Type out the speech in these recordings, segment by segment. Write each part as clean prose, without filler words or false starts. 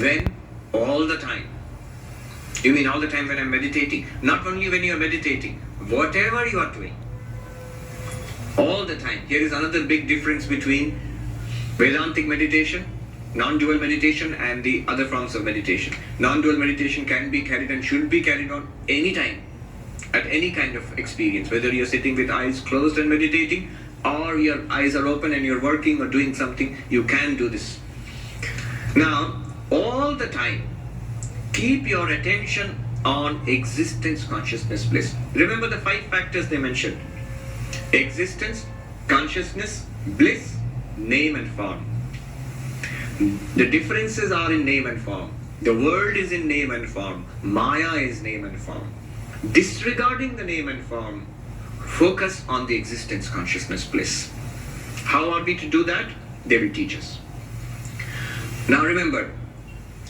When? All the time. You mean all the time when I'm meditating? Not only when you are meditating, whatever you are doing. All the time. Here is another big difference between Vedantic meditation, non-dual meditation, and the other forms of meditation. Non-dual meditation can be carried and should be carried on any time, at any kind of experience, whether you're sitting with eyes closed and meditating, or your eyes are open and you're working or doing something, you can do this. Now, all the time, keep your attention on existence, consciousness, bliss. Remember the 5 factors they mentioned. Existence, consciousness, bliss, name and form. The differences are in name and form. The world is in name and form. Maya is name and form. Disregarding the name and form, focus on the existence, consciousness, bliss. How are we to do that? They will teach us. Now remember,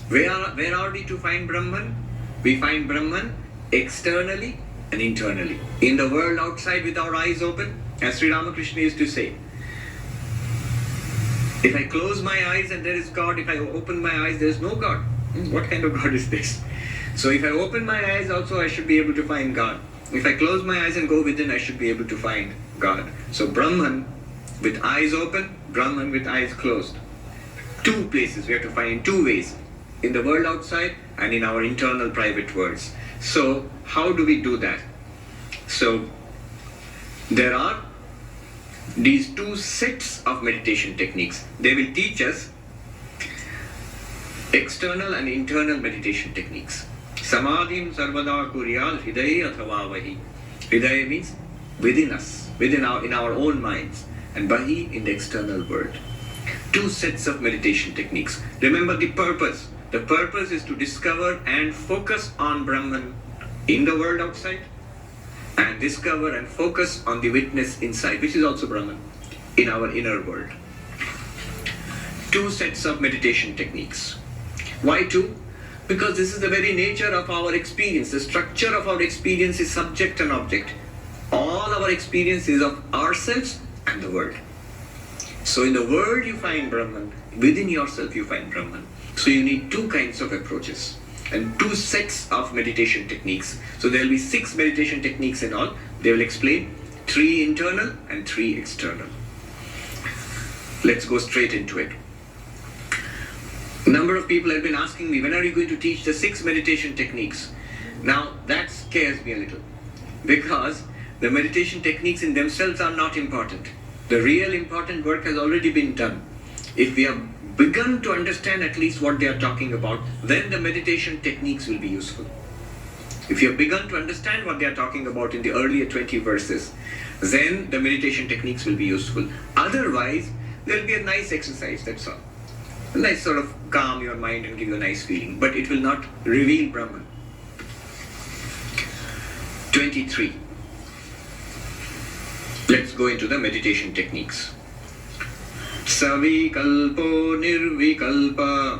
where are we to find Brahman? We find Brahman externally and internally. In the world outside with our eyes open, as Sri Ramakrishna used to say, if I close my eyes and there is God, if I open my eyes, there is no God. What kind of God is this? So if I open my eyes also, I should be able to find God. If I close my eyes and go within, I should be able to find God. So Brahman with eyes open, Brahman with eyes closed. 2 places we have to find in 2 ways. In the world outside and in our internal private worlds. So how do we do that? So there are these 2 sets of meditation techniques. They will teach us external and internal meditation techniques. Samadhim sarvada kuryal hridaya athava vahi. Hridaya means within us, in our own minds, and vahi in the external world. 2 sets of meditation techniques. Remember the purpose. The purpose is to discover and focus on Brahman in the world outside, and discover and focus on the witness inside, which is also Brahman, in our inner world. 2 sets of meditation techniques. Why 2? Because this is the very nature of our experience. The structure of our experience is subject and object. All our experience is of ourselves and the world. So in the world you find Brahman, within yourself you find Brahman. So you need 2 kinds of approaches and 2 sets of meditation techniques. So there will be 6 meditation techniques in all. They will explain 3 internal and 3 external. Let's go straight into it. A number of people have been asking me, when are you going to teach the 6 meditation techniques? Now that scares me a little, because the meditation techniques in themselves are not important. The real important work has already been done. If we have begun to understand at least what they are talking about, then the meditation techniques will be useful. If you have begun to understand what they are talking about in the earlier 20 verses, then the meditation techniques will be useful. Otherwise, there will be a nice exercise, that's all. A nice sort of calm your mind and give you a nice feeling, but it will not reveal Brahman. 23. Let's go into the meditation techniques. Savikalpo nirvikalpa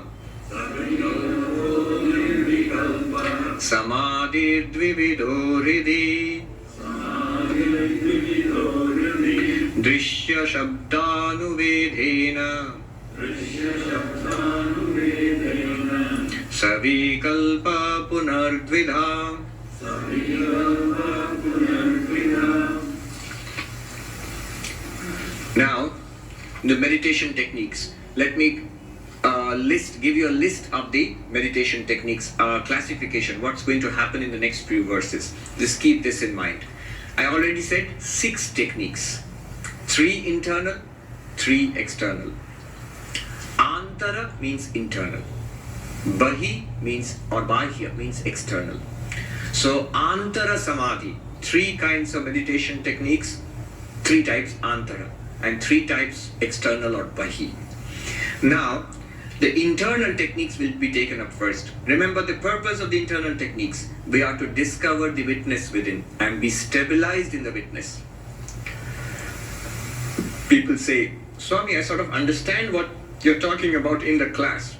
Samadhi dvivido hridi Drishya shabdanuvedhena Savikalpa punardvidha. Now, the meditation techniques. Let me give you a list of the meditation techniques, classification, what's going to happen in the next few verses. Just keep this in mind. I already said 6 techniques. 3 internal, 3 external. Antara means internal. Bahi means, or Bahya means external. So Antara Samadhi, 3 kinds of meditation techniques, 3 types Antara, and 3 types external or Bahi. Now, the internal techniques will be taken up first. Remember the purpose of the internal techniques. We are to discover the witness within and be stabilized in the witness. People say, Swami, I sort of understand what you're talking about in the class,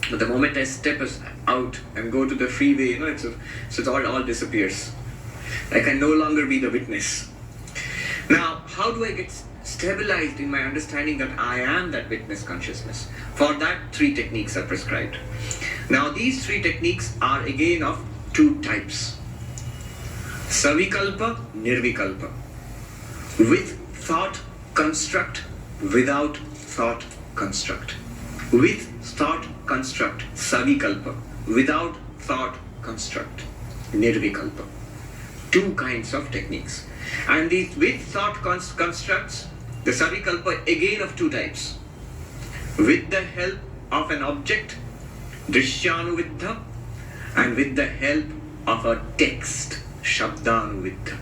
but the moment I step out and go to the freeway, it all disappears. I can no longer be the witness. Now, how do I get stabilized in my understanding that I am that witness consciousness. For that, 3 techniques are prescribed. Now, these 3 techniques are again of 2 types. Savikalpa, Nirvikalpa. With thought construct, without thought construct. With thought construct, Savikalpa. Without thought construct, Nirvikalpa. 2 kinds of techniques. And these with thought constructs, the Savikalpa again of 2 types. With the help of an object, Drishyanuviddha, and with the help of a text, Shabdanuviddha.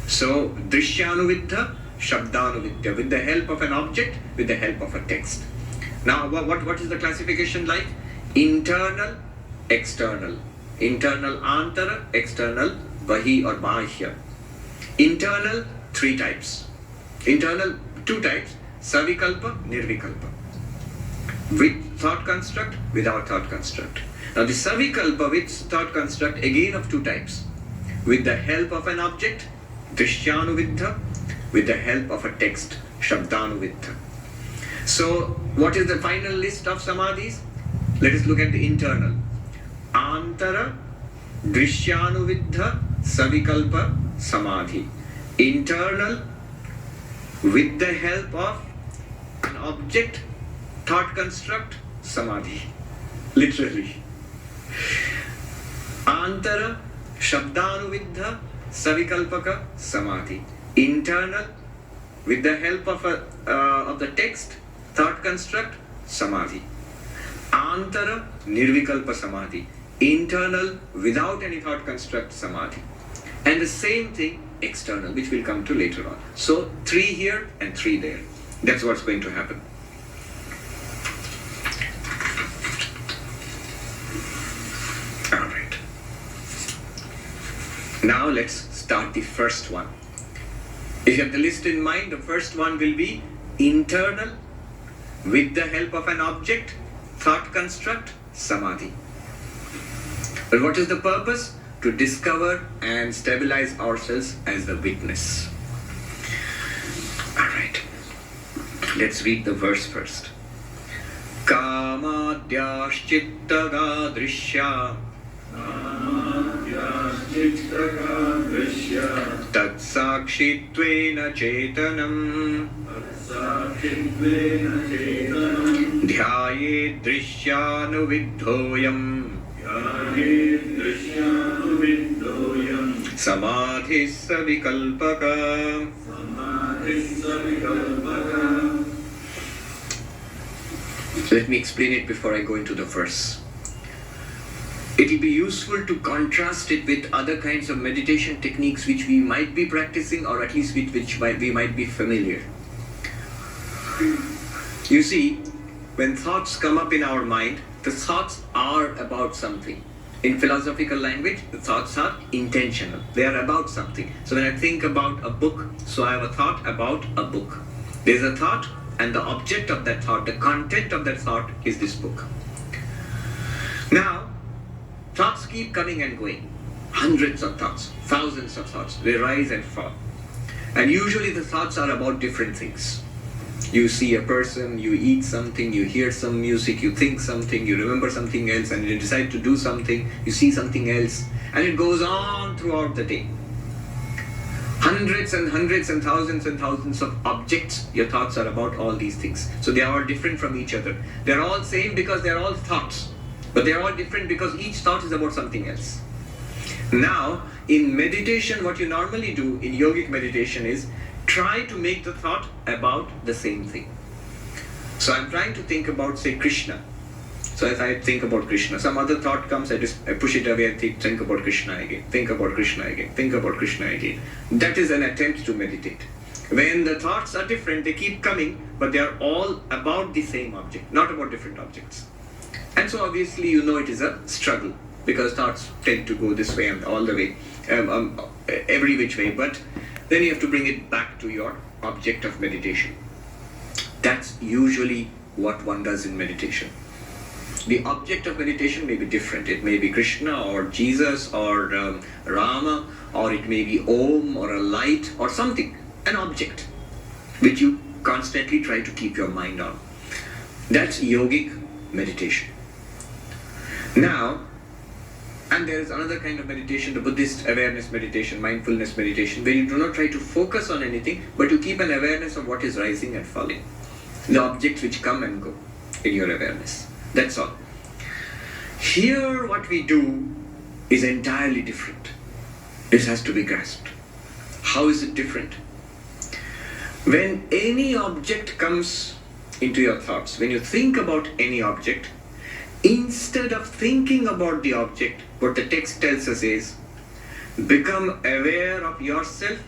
So, Drishyanuviddha, Shabdanuviddha, with the help of an object, with the help of a text. Now, what is the classification like? Internal, external. Internal antara, external bahi or bahya. Internal, 3 types. Internal, 2 types, Savikalpa, Nirvikalpa. With thought construct, without thought construct. Now the Savikalpa with thought construct again of 2 types. With the help of an object, Drishyanuviddha, with the help of a text, Shabdanuviddha. So what is the final list of samadhis? Let us look at the internal. Antara, Drishyanuviddha, Savikalpa, Samadhi. Internal, with the help of an object, thought construct, Samadhi. Literally. Antara, Shabdanuviddha, Savikalpaka, Samadhi. Internal, with the help of the text, thought construct, Samadhi. Antara, Nirvikalpa Samadhi. Internal, without any thought construct, Samadhi. And the same thing, external, which we'll come to later on. So 3 here and 3 there. That's what's going to happen. All right. Now let's start the first one. If you have the list in mind, the first one will be internal, with the help of an object, thought construct, Samadhi. But what is the purpose? To discover and stabilize ourselves as the witness. Alright. Let's read the verse first. Kamadhyashchittaga drishya Tatsakshittvena chetanam Dhyaye drishyanuviddhoyam Samadhi Savikalpaka. Let me explain it before I go into the verse. It will be useful to contrast it with other kinds of meditation techniques which we might be practicing, or at least with which we might be familiar. You see, when thoughts come up in our mind, the thoughts are about something. In philosophical language, the thoughts are intentional. They are about something. So when I think about a book, so I have a thought about a book. There's a thought, and the object of that thought, the content of that thought is this book. Now, thoughts keep coming and going. Hundreds of thoughts, thousands of thoughts. They rise and fall. And usually the thoughts are about different things. You see a person, you eat something, you hear some music, you think something, you remember something else, and you decide to do something, you see something else, and it goes on throughout the day. Hundreds and thousands of objects, your thoughts are about all these things. So they are all different from each other. They are all same because they are all thoughts. But they are all different because each thought is about something else. Now, in meditation, what you normally do in yogic meditation is try to make the thought about the same thing. So I'm trying to think about, say, Krishna. So if I think about Krishna, some other thought comes, I push it away and think about Krishna again, think about Krishna again, think about Krishna again. That is an attempt to meditate. When the thoughts are different, they keep coming, but they are all about the same object, not about different objects. And so obviously you know it is a struggle, because thoughts tend to go this way and all the way, every which way, but then you have to bring it back to your object of meditation. That's usually what one does in meditation. The object of meditation may be different. It may be Krishna or Jesus or Rama, or it may be Om or a light or something, an object. which you constantly try to keep your mind on. That's yogic meditation. Now, and there is another kind of meditation, the Buddhist awareness meditation, mindfulness meditation, where you do not try to focus on anything, but you keep an awareness of what is rising and falling, the objects which come and go in your awareness. That's all. Here, what we do is entirely different. This has to be grasped. How is it different? When any object comes into your thoughts, when you think about any object, instead of thinking about the object, what the text tells us is, become aware of yourself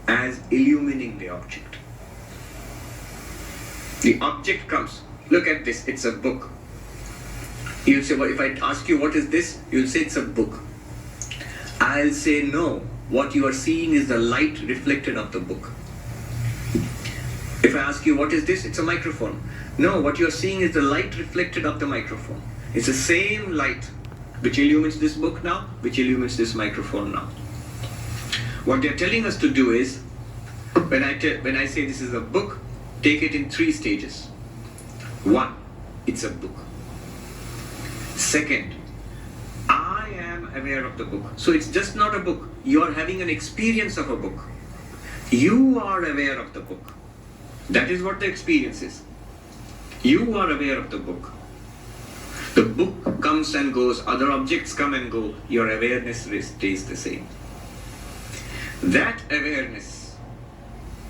as illumining the object. The object comes. Look at this, it's a book. You'll say, well, if I ask you what is this, you'll say it's a book. I'll say no, what you are seeing is the light reflected of the book. If I ask you what is this, it's a microphone. No, what you are seeing is the light reflected of the microphone. It's the same light which illumines this book now, which illumines this microphone now. What they're telling us to do is, when I say this is a book, take it in 3 stages. 1, it's a book. Second, I am aware of the book. So it's just not a book. You are having an experience of a book. You are aware of the book. That is what the experience is. You are aware of the book. The book comes and goes, other objects come and go, your awareness stays the same. That awareness,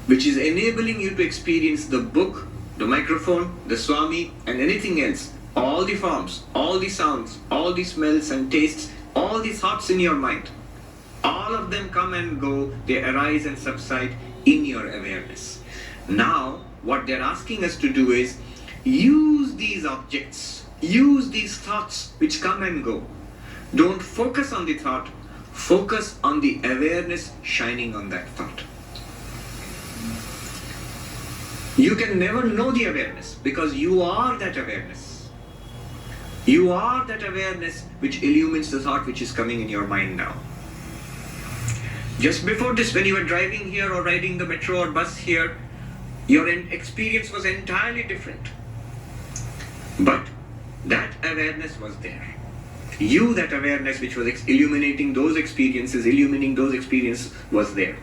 which is enabling you to experience the book, the microphone, the Swami, and anything else, all the forms, all the sounds, all the smells and tastes, all the thoughts in your mind, all of them come and go, they arise and subside in your awareness. Now, what they're asking us to do is, use these objects, use these thoughts which come and go. Don't focus on the thought, focus on the awareness shining on that thought. You can never know the awareness because you are that awareness. You are that awareness which illumines the thought which is coming in your mind now. Just before this, when you were driving here or riding the metro or bus here, your experience was entirely different. But that awareness was there. You, that awareness which was illuminating those experiences, was there.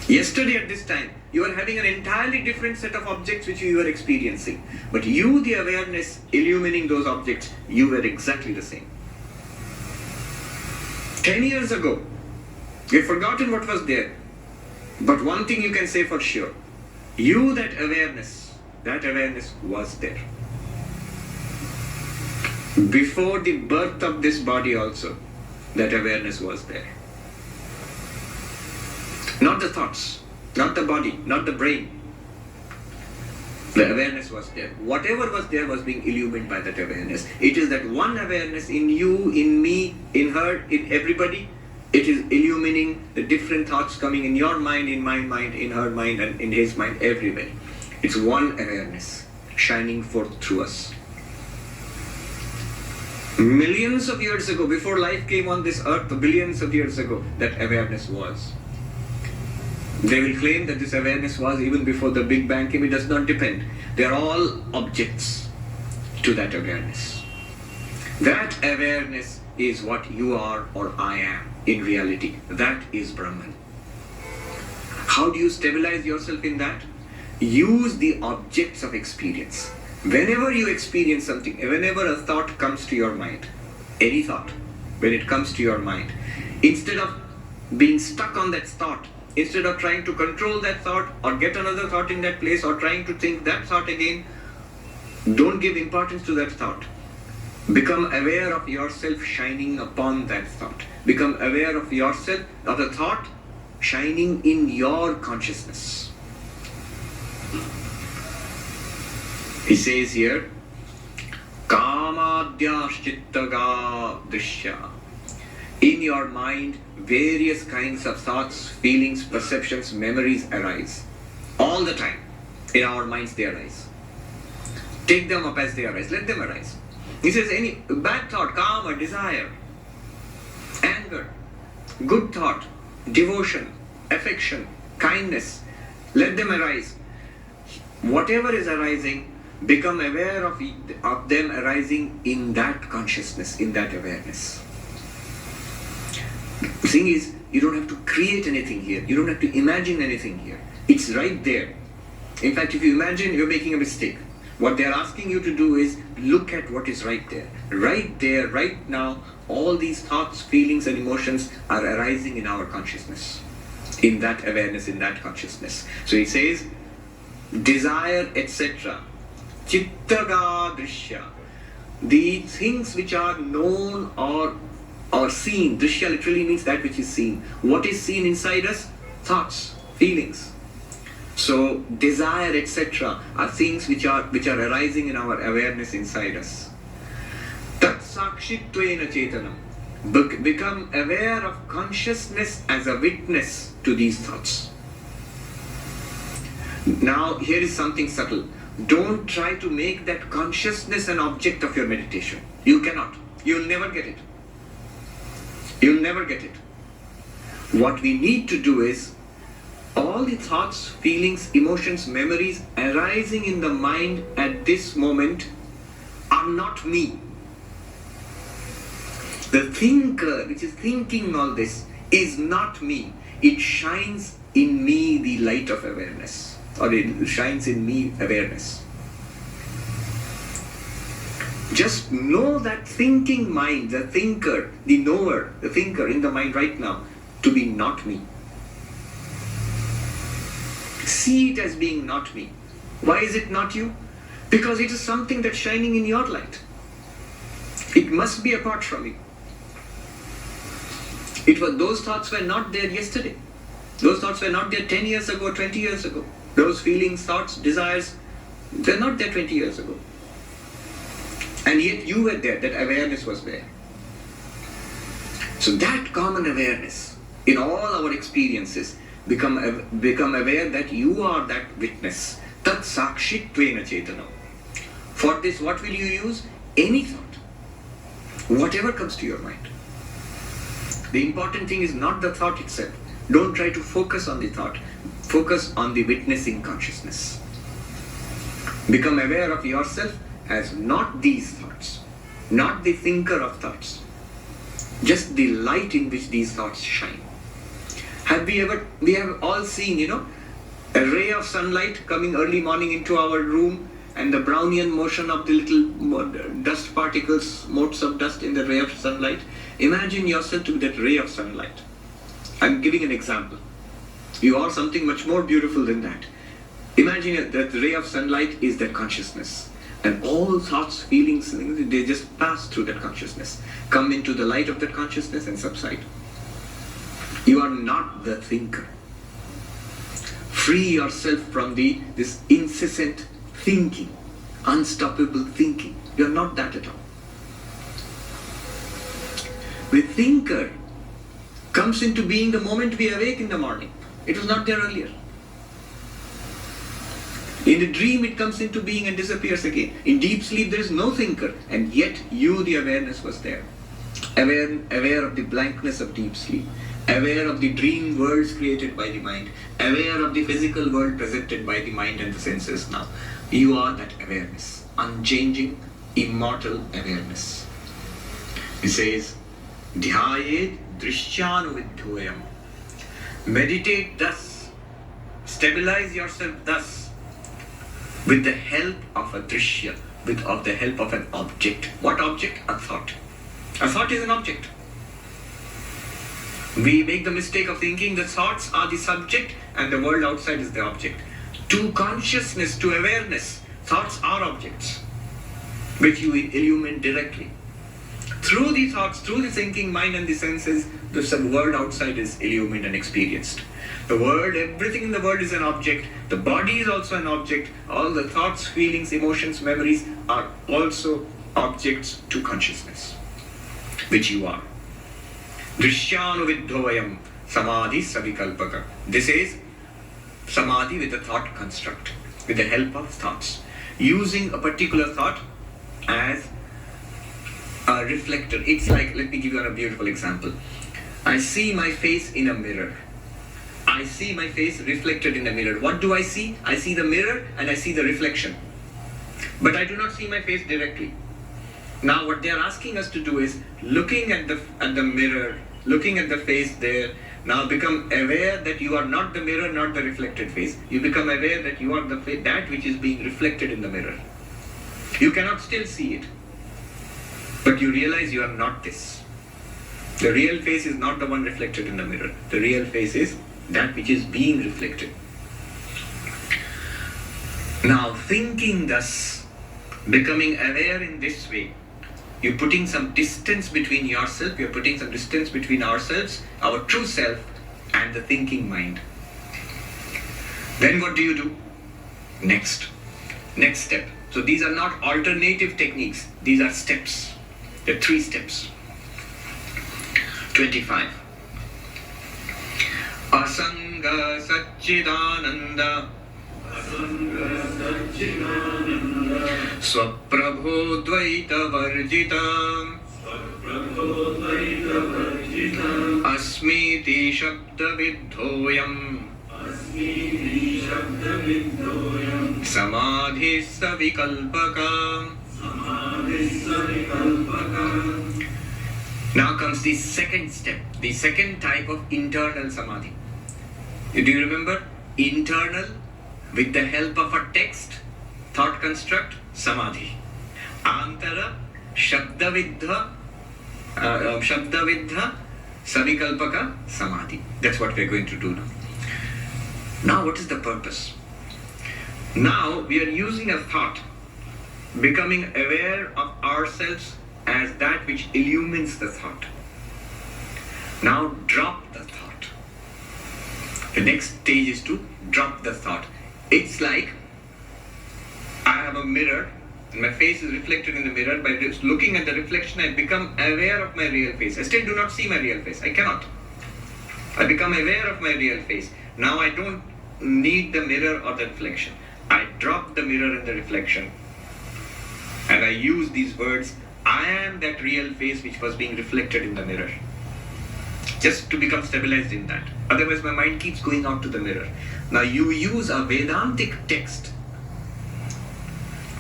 Yesterday at this time, you were having an entirely different set of objects which you were experiencing. But you, the awareness illumining those objects, you were exactly the same. 10 years ago, you've forgotten what was there. But one thing you can say for sure, you, that awareness was there. Before the birth of this body also, that awareness was there. Not the thoughts, not the body, not the brain. The awareness was there. Whatever was there was being illumined by that awareness. It is that one awareness in you, in me, in her, in everybody. It is illumining the different thoughts coming in your mind, in my mind, in her mind, and in his mind, everywhere. It's one awareness shining forth through us. Millions of years ago, before life came on this earth, billions of years ago, that awareness was. They will claim that this awareness was even before the Big Bang came. It does not depend. They are all objects to that awareness. That awareness is what you are or I am in reality. That is Brahman. How do you stabilize yourself in that? Use the objects of experience. Whenever you experience something, whenever a thought comes to your mind, any thought, when it comes to your mind, instead of being stuck on that thought, instead of trying to control that thought or get another thought in that place or trying to think that thought again, don't give importance to that thought. Become aware of yourself shining upon that thought. Become aware of yourself, of the thought shining in your consciousness. He says here, Kamadhyashchittaga drishya. In your mind, various kinds of thoughts, feelings, perceptions, memories arise. All the time. In our minds they arise. Take them up as they arise. Let them arise. He says any bad thought, kama, desire, anger, good thought, devotion, affection, kindness, Let them arise. Whatever is arising, become aware of them arising in that consciousness, in that awareness. The thing is, you don't have to create anything here. You don't have to imagine anything here. It's right there. In fact, if you imagine, you're making a mistake. What they're asking you to do is look at what is right there. Right there, right now, all these thoughts, feelings, and emotions are arising in our consciousness. In that awareness, in that consciousness. So he says, desire, etc. Chittaga drishya. The things which are known or seen. Drishya literally means that which is seen. What is seen inside us? Thoughts, feelings. So desire, etc. are things which are arising in our awareness inside us. Tat sakshittvena chetanam. Become aware of consciousness as a witness to these thoughts. Now here is something subtle. Don't try to make that consciousness an object of your meditation. You cannot. You'll never get it. You'll never get it. What we need to do is, all the thoughts, feelings, emotions, memories arising in the mind at this moment are not me. The thinker which is thinking all this is not me. It shines in me the light of awareness, or it shines in me awareness. Just know that thinking mind, the thinker, the knower, the thinker in the mind right now to be not me. See it as being not me. Why is it not you? Because it is something that's shining in your light. It must be apart from you. Those thoughts were not there yesterday. Those thoughts were not there 10 years ago, 20 years ago. Those feelings, thoughts, desires, they're not there 20 years ago. And yet you were there, that awareness was there. So that common awareness in all our experiences, become aware that you are that witness. Tat sakshittvena chetanam. For this, what will you use? Any thought. Whatever comes to your mind. The important thing is not the thought itself. Don't try to focus on the thought. Focus on the witnessing consciousness. Become aware of yourself as not these thoughts, not the thinker of thoughts, just the light in which these thoughts shine. We have all seen, a ray of sunlight coming early morning into our room, and the Brownian motion of the little dust particles, motes of dust in the ray of sunlight. Imagine yourself to that ray of sunlight. I'm giving an example. You are something much more beautiful than that. Imagine that the ray of sunlight is that consciousness. And all thoughts, feelings, they just pass through that consciousness, come into the light of that consciousness and subside. You are not the thinker. Free yourself from this incessant thinking, unstoppable thinking. You are not that at all. The thinker comes into being the moment we awake in the morning. It was not there earlier. In the dream it comes into being and disappears again. In deep sleep there is no thinker, and yet you, the awareness, was there. Aware of the blankness of deep sleep. Aware of the dream worlds created by the mind. Aware of the physical world presented by the mind and the senses now. You are that awareness. Unchanging, immortal awareness. He says, Dhyayet drishyānuvidhoyam. Meditate thus. Stabilize yourself thus. With the help of a drishya, of the help of an object. What object? A thought. A thought is an object. We make the mistake of thinking the thoughts are the subject and the world outside is the object. To consciousness, to awareness, thoughts are objects, which you illumine directly. Through the thoughts, through the thinking mind and the senses, the world outside is illumined and experienced. The world, everything in the world is an object. The body is also an object. All the thoughts, feelings, emotions, memories are also objects to consciousness, which you are. Drishyānuvidhoyam samadhi savikalpaka. This is samadhi with a thought construct, with the help of thoughts. Using a particular thought as a reflector. It's like, let me give you a beautiful example. I see my face in a mirror. I see my face reflected in the mirror. What do I see? I see the mirror and I see the reflection. But I do not see my face directly. Now what they are asking us to do is, looking at the mirror, looking at the face there, now become aware that you are not the mirror, not the reflected face. You become aware that you are that which is being reflected in the mirror. You cannot still see it, but you realize you are not this. The real face is not the one reflected in the mirror. The real face is that which is being reflected. Now thinking thus, becoming aware in this way, you're putting some distance between yourself, you're putting some distance between ourselves, our true self, and the thinking mind. Then what do? Next step. So these are not alternative techniques, these are steps. There are 3 steps. 25. Asanga Satchidananda Swaprabho Dvaita Varjita Asmiti Shabda Vidhoyam Samadhi Savikalpaka. Now comes the second step, the second type of internal samadhi. Do you remember? Internal, with the help of a text, thought construct, samadhi. Antara, shabdavidha, savikalpaka, samadhi. That's what we're going to do now. Now what is the purpose? Now we are using a thought, becoming aware of ourselves as that which illumines the thought. Now drop the thought. The next stage is to drop the thought. It's like I have a mirror and my face is reflected in the mirror. By just looking at the reflection, I become aware of my real face. I still do not see my real face. I cannot. I become aware of my real face. Now I don't need the mirror or the reflection. I drop the mirror and the reflection, and I use these words, I am that real face which was being reflected in the mirror. Just to become stabilized in that. Otherwise my mind keeps going out to the mirror. Now you use a Vedantic text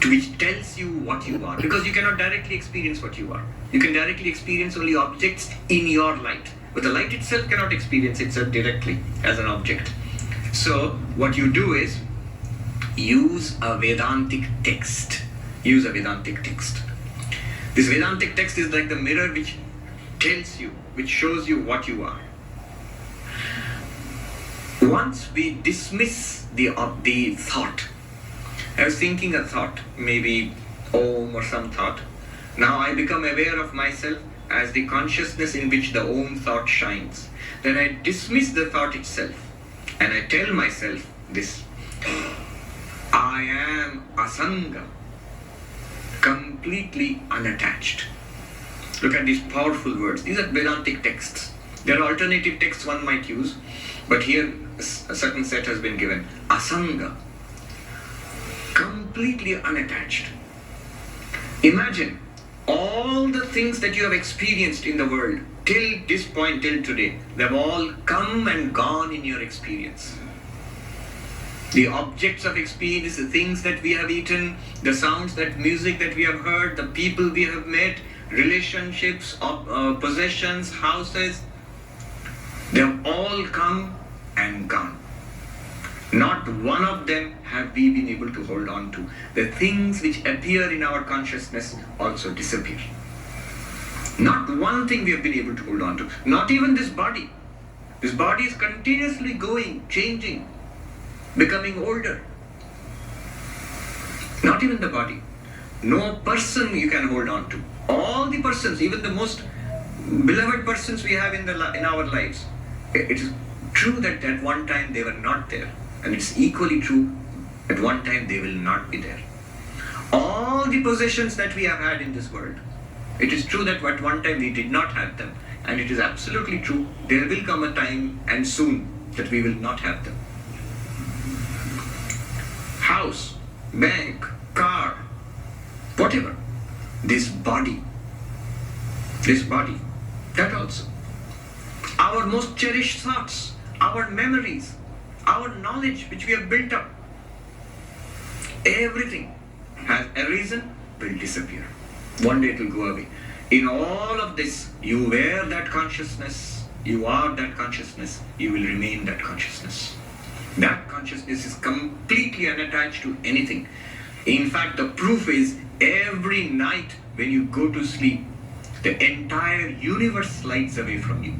which tells you what you are, because you cannot directly experience what you are. You can directly experience only objects in your light, but the light itself cannot experience itself directly as an object. So what you do is use a Vedantic text. Use a Vedantic text. This Vedantic text is like the mirror which tells you, which shows you what you are. Once we dismiss the thought, I was thinking a thought, maybe Om or some thought. Now I become aware of myself as the consciousness in which the Om thought shines. Then I dismiss the thought itself and I tell myself this: I am Asanga, completely unattached. Look at these powerful words. These are Vedantic texts. There are alternative texts one might use, but here a certain set has been given. Asanga, completely unattached. Imagine all the things that you have experienced in the world till this point, till today, they've all come and gone in your experience. The objects of experience, the things that we have eaten, the sounds, that music that we have heard, the people we have met, relationships, possessions, houses, they have all come and gone. Not one of them have we been able to hold on to. The things which appear in our consciousness also disappear. Not one thing we have been able to hold on to. Not even this body. This body is continuously going, changing, becoming older. Not even the body. No person you can hold on to. All the persons, even the most beloved persons we have in our lives, it is true that at one time they were not there, and it's equally true at one time they will not be there. All the possessions that we have had in this world, it is true that at one time we did not have them, and it is absolutely true there will come a time, and soon, that we will not have them. House, bank, car, whatever. This body, that also. Our most cherished thoughts, our memories, our knowledge which we have built up, everything has a reason, will disappear. One day it will go away. In all of this, you wear that consciousness, you are that consciousness, you will remain that consciousness. That consciousness is completely unattached to anything. In fact, the proof is every night when you go to sleep, the entire universe slides away from you.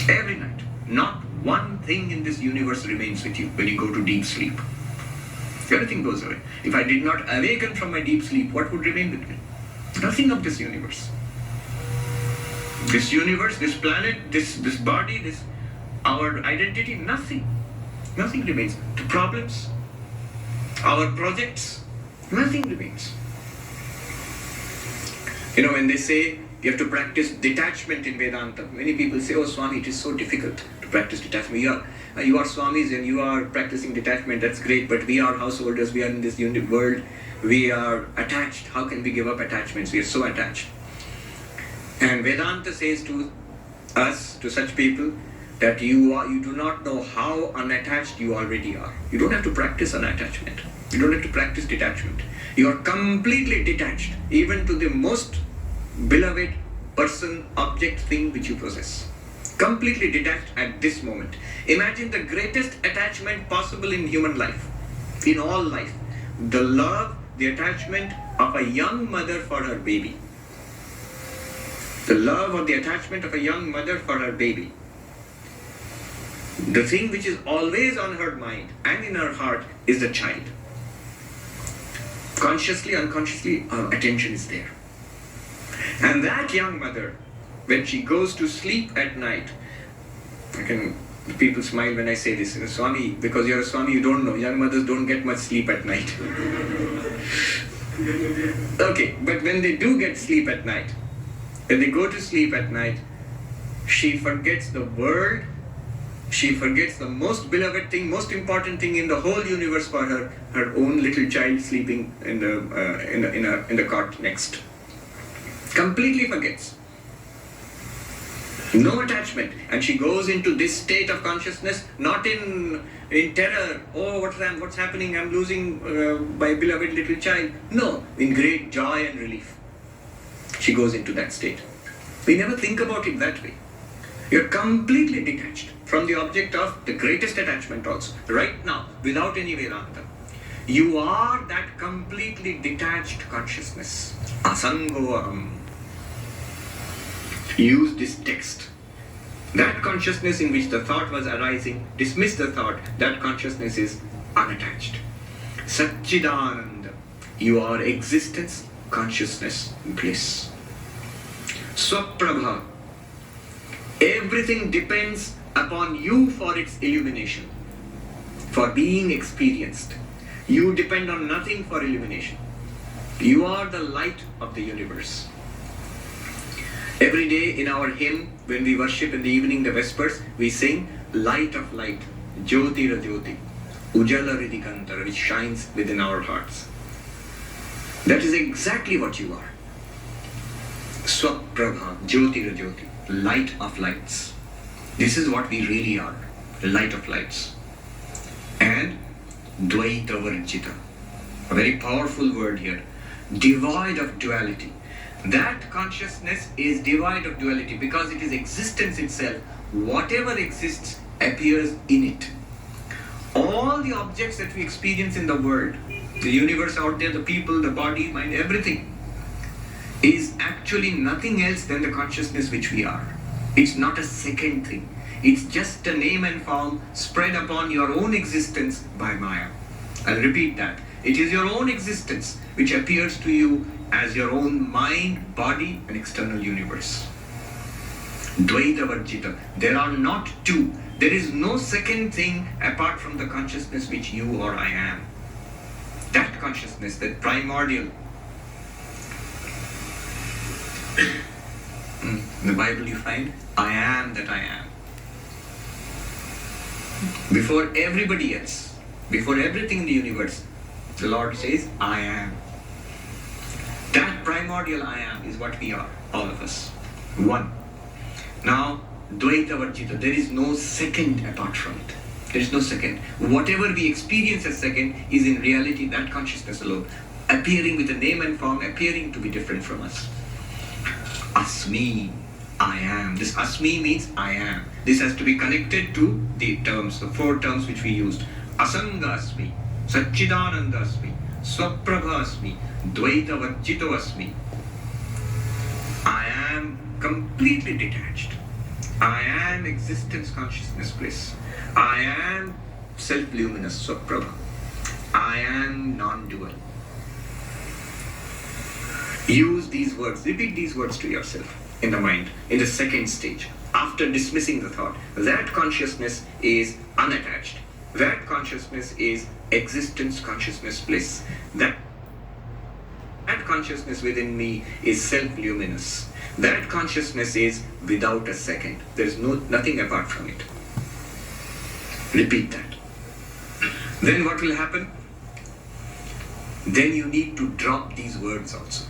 Every night. Not one thing in this universe remains with you when you go to deep sleep. Everything goes away. If I did not awaken from my deep sleep, what would remain with me? Nothing of this universe. This universe, this planet, this body, this our identity, nothing. Nothing remains. The problems, our projects, nothing remains. You know, when they say you have to practice detachment in Vedanta, many people say, oh Swami, it is so difficult to practice detachment. You are Swamis and you are practicing detachment, that's great, but we are householders, we are in this world, we are attached. How can we give up attachments? We are so attached. And Vedanta says to us, to such people, that you do not know how unattached you already are. You don't have to practice unattachment. You don't have to practice detachment. You are completely detached, even to the most beloved person, object, thing which you possess. Completely detached at this moment. Imagine the greatest attachment possible in human life, in all life. The love, the attachment of a young mother for her baby. The love or the attachment of a young mother for her baby. The thing which is always on her mind and in her heart is the child. Consciously, unconsciously, her attention is there. And that young mother, when she goes to sleep at night, people smile when I say this, Swami, because you're a Swami, you don't know, young mothers don't get much sleep at night. Okay, but when they do get sleep at night, when they go to sleep at night, she forgets the world, she forgets the most beloved thing, most important thing in the whole universe for her own little child sleeping in the cot next. Completely forgets. No attachment. And she goes into this state of consciousness, not in terror, oh what's happening, I'm losing my beloved little child. No, in great joy and relief. She goes into that state. We never think about it that way. You're completely detached from the object of the greatest attachment also. Right now, without any Vedanta. You are that completely detached consciousness. Asango aham. Use this text. That consciousness in which the thought was arising, dismiss the thought, that consciousness is unattached. Satchidananda. You are existence, consciousness, bliss. Swaprabha. Everything depends upon you for its illumination, for being experienced. You depend on nothing for illumination. You are the light of the universe. Every day in our hymn, when we worship in the evening, the Vespers, we sing light of light, Jyoti ra Jyoti, Ujala Ridikantara, which shines within our hearts. That is exactly what you are. Swaprabha, Jyoti ra Jyoti, light of lights. This is what we really are, light of lights. And Dvaita Varjita, a very powerful word here, devoid of duality. That consciousness is devoid of duality because it is existence itself. Whatever exists appears in it. All the objects that we experience in the world, the universe out there, the people, the body, mind, everything, is actually nothing else than the consciousness which we are. It's not a second thing. It's just a name and form spread upon your own existence by Maya. I'll repeat that. It is your own existence which appears to you as your own mind, body, and external universe. Dvaita Varjita. There are not two. There is no second thing apart from the consciousness which you or I am. That consciousness, that primordial. In the Bible you find, I am that I am. Before everybody else, before everything in the universe, the Lord says, I am. That primordial I am is what we are, all of us. One. Now, Dvaita Varjita. There is no second apart from it. There is no second. Whatever we experience as second is in reality that consciousness alone, appearing with a name and form, appearing to be different from us. Asmi, I am. This Asmi means I am. This has to be connected to the terms, the four terms which we used. Asanga Asmi, Satchidananda Asmi, Swaprabha Asmi, Dvaita Varjito Asmi. I am completely detached. I am existence, consciousness, bliss. I am self-luminous, Swaprabha. I am non-dual. Use these words, repeat these words to yourself in the mind, in the second stage. After dismissing the thought, that consciousness is unattached. That consciousness is existence, consciousness, bliss. That consciousness within me is self-luminous. That consciousness is without a second. There is nothing apart from it. Repeat that. Then what will happen? Then you need to drop these words also.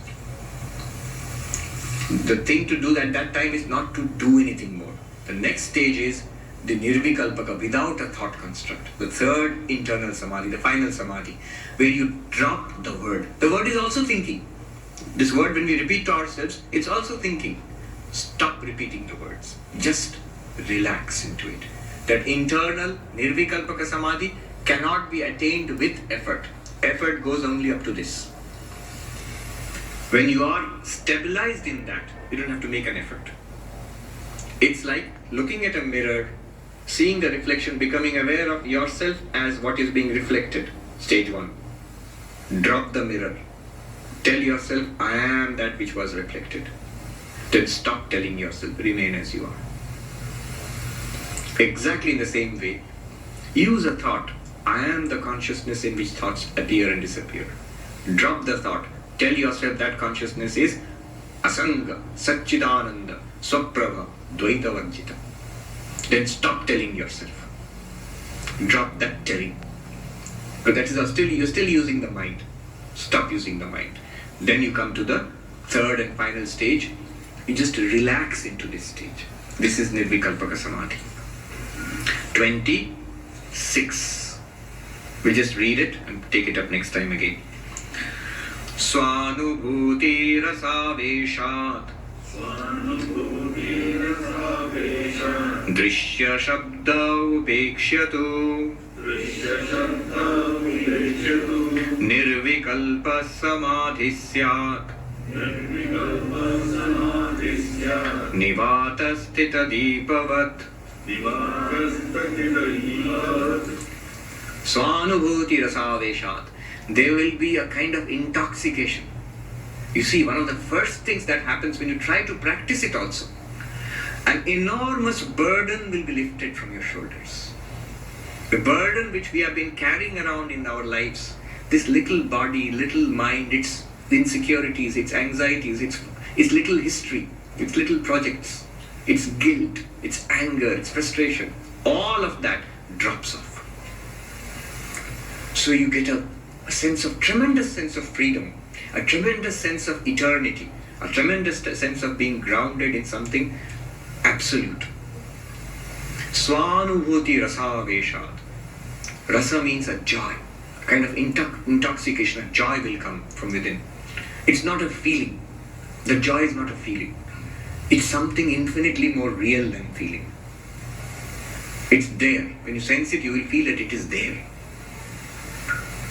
The thing to do at that time is not to do anything more. The next stage is the Nirvikalpaka, without a thought construct. The third internal samadhi, the final samadhi, where you drop the word. The word is also thinking. This word, when we repeat to ourselves, it's also thinking. Stop repeating the words. Just relax into it. That internal Nirvikalpaka samadhi cannot be attained with effort. Effort goes only up to this. When you are stabilized in that, you don't have to make an effort. It's like looking at a mirror, seeing the reflection, becoming aware of yourself as what is being reflected. Stage one. Drop the mirror. Tell yourself, I am that which was reflected. Then stop telling yourself, remain as you are. Exactly in the same way, use a thought. I am the consciousness in which thoughts appear and disappear. Drop the thought. Tell yourself that consciousness is Asanga, Satchidananda, Swaprabha, Dvaita Varjita. Then stop telling yourself. Drop that telling. But that is you're still using the mind. Stop using the mind. Then you come to the third and final stage. You just relax into this stage. This is Nirvikalpaka Samadhi. 26. We just read it and take it up next time again. Swanubhuti rasaveshat Drishya shabda upekshatu Nirvikalpa samadhi syat Nivata sthita deepavat Swanubhuti rasaveshat. There will be a kind of intoxication. You see, one of the first things that happens when you try to practice it also, an enormous burden will be lifted from your shoulders. The burden which we have been carrying around in our lives, this little body, little mind, its insecurities, its anxieties, its little history, its little projects, its guilt, its anger, its frustration, all of that drops off. So you get a tremendous sense of freedom, a tremendous sense of eternity, a tremendous sense of being grounded in something absolute. Swanubhuti rasa veshat. Rasa means a joy, a kind of intoxication, a joy will come from within. It's not a feeling. The joy is not a feeling. It's something infinitely more real than feeling. It's there. When you sense it, you will feel that it is there.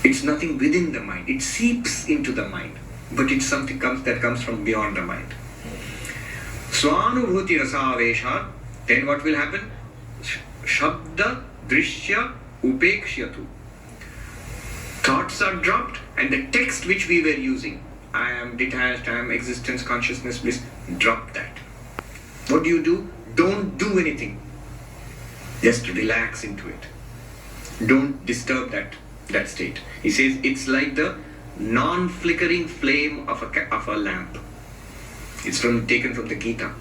It's nothing within the mind. It seeps into the mind. But it's something that comes from beyond the mind. Swanubhuti rasaveshat. Then what will happen? Shabda drishya upekshyatu. Thoughts are dropped and the text which we were using, I am detached, I am existence, consciousness, bliss, drop that. What do? Don't do anything. Just relax into it. Don't disturb that state. He says it's like the non-flickering flame of a lamp. It's taken from the Gita.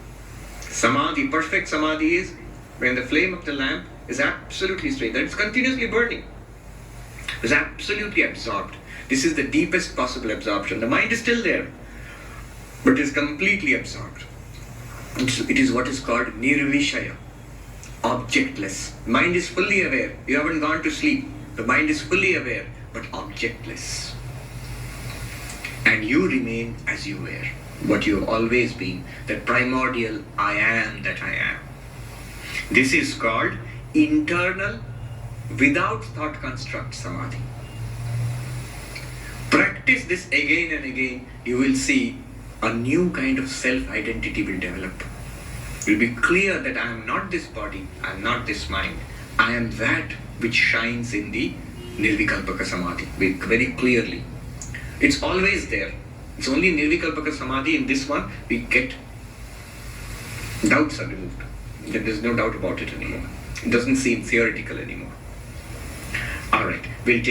Samadhi, perfect samadhi is when the flame of the lamp is absolutely straight, that it's continuously burning. It's absolutely absorbed. This is the deepest possible absorption. The mind is still there, but is completely absorbed. It is what is called nirvishaya, objectless. Mind is fully aware. You haven't gone to sleep. The mind is fully aware, but objectless. And you remain as you were, what you have always been, that primordial I am that I am. This is called internal, without thought construct samadhi. Practice this again and again, you will see a new kind of self-identity will develop. It will be clear that I am not this body, I am not this mind. I am that which shines in the Nirvikalpaka Samadhi very clearly. It's always there. It's only Nirvikalpaka Samadhi. In this one, we get doubts are removed. There is no doubt about it anymore. It doesn't seem theoretical anymore. All right, we'll take